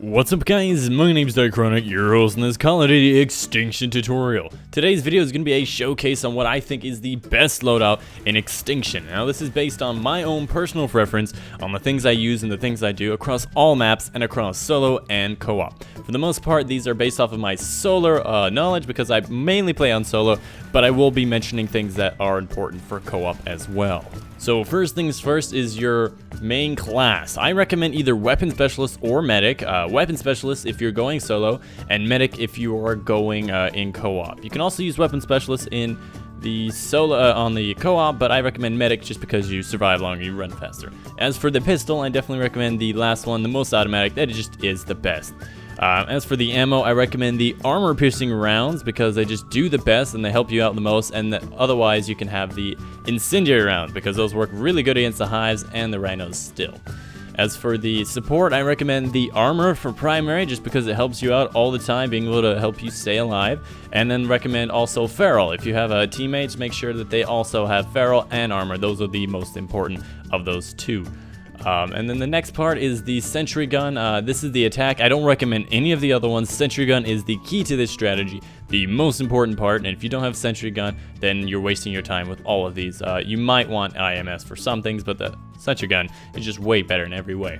What's up guys, my name's Diachronic, your host in this COD Extinction tutorial. Today's video is going to be a showcase on what I think is the best loadout in Extinction. Now this is based on my own personal preference on the things I use and the things I do across all maps and across solo and co-op. For the most part, these are based off of my solo knowledge because I mainly play on solo, but I will be mentioning things that are important for co-op as well. So first things first is your main class. I recommend either Weapon Specialist or Medic. Weapon Specialist if you're going solo, and Medic if you are going in co-op. You can also use Weapon Specialist in the solo on the co-op, but I recommend Medic just because you survive longer, you run faster. As for the pistol, I definitely recommend the last one, the most automatic. That just is the best. As for the ammo, I recommend the armor-piercing rounds because they just do the best and they help you out the most, and otherwise you can have the incendiary rounds because those work really good against the hives and the rhinos still. As for the support, I recommend the armor for primary just because it helps you out all the time, being able to help you stay alive. And then recommend also feral. If you have teammates, make sure that they also have feral and armor. Those are the most important of those two. And then the next part is the sentry gun. This is the attack. I don't recommend any of the other ones. Sentry gun is the key to this strategy, the most important part, and if you don't have sentry gun, then you're wasting your time with all of these. You might want IMS for some things, but the sentry gun is just way better in every way.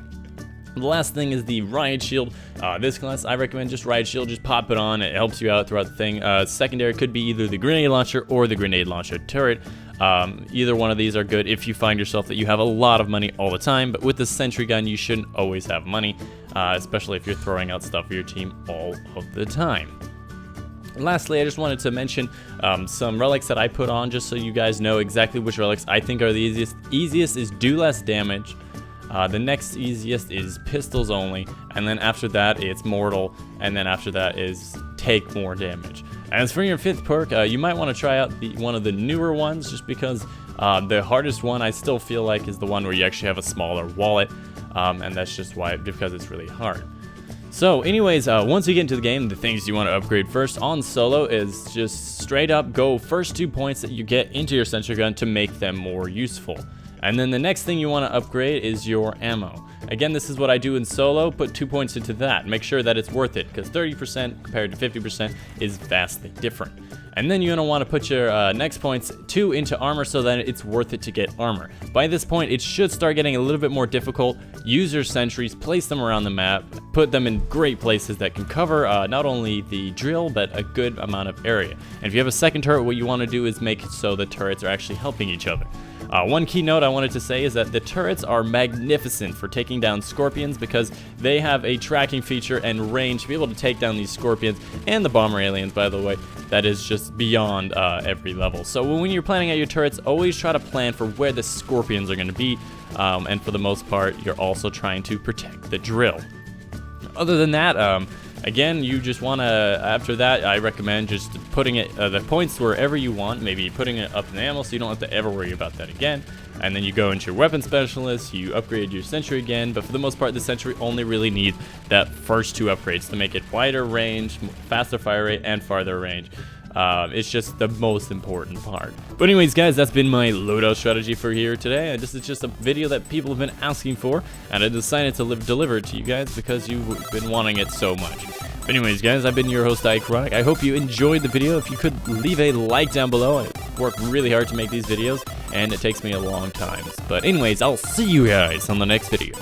The last thing is the riot shield. This class, I recommend just riot shield. Just pop it on. It helps you out throughout the thing. Secondary could be either the grenade launcher or the grenade launcher turret. Either one of these are good if you find yourself that you have a lot of money all the time, but with the sentry gun you shouldn't always have money, especially if you're throwing out stuff for your team all of the time. Lastly, I just wanted to mention some relics that I put on just so you guys know exactly which relics I think are the easiest. Easiest is do less damage. The next easiest is pistols only, and then after that it's mortal, and then after that is take more damage. As for your fifth perk, you might want to try out one of the newer ones just because the hardest one I still feel like is the one where you actually have a smaller wallet, and that's just why, because it's really hard. So anyways, once you get into the game, the things you want to upgrade first on solo is just straight up go first 2 points that you get into your sentry gun to make them more useful. And then the next thing you want to upgrade is your ammo. Again, this is what I do in solo, put 2 points into that. Make sure that it's worth it, because 30% compared to 50% is vastly different. And then you're going to want to put your next points 2 into armor so that it's worth it to get armor. By this point, it should start getting a little bit more difficult. Use your sentries, place them around the map, put them in great places that can cover not only the drill, but a good amount of area. And if you have a second turret, what you want to do is make it so the turrets are actually helping each other. One key note I wanted to say is that the turrets are magnificent for taking down scorpions because they have a tracking feature and range to be able to take down these scorpions and the bomber aliens, by the way. That is just beyond every level. So when you're planning out your turrets, always try to plan for where the scorpions are going to be, and for the most part, you're also trying to protect the drill. Other than that, again, you just want to, after that, I recommend just putting it the points wherever you want, maybe putting it up in ammo so you don't have to ever worry about that again. And then you go into your weapon specialist, you upgrade your sentry again, but for the most part, the sentry only really needs that first 2 upgrades to make it wider range, faster fire rate, and farther range. It's just the most important part. But anyways guys, that's been my loadout strategy for here today. This is just a video that people have been asking for, and I decided to deliver it to you guys because you've been wanting it so much. But anyways guys, I've been your host Diachronic. I hope you enjoyed the video. If you could leave a like down below. I work really hard to make these videos and it takes me a long time. But anyways, I'll see you guys on the next video.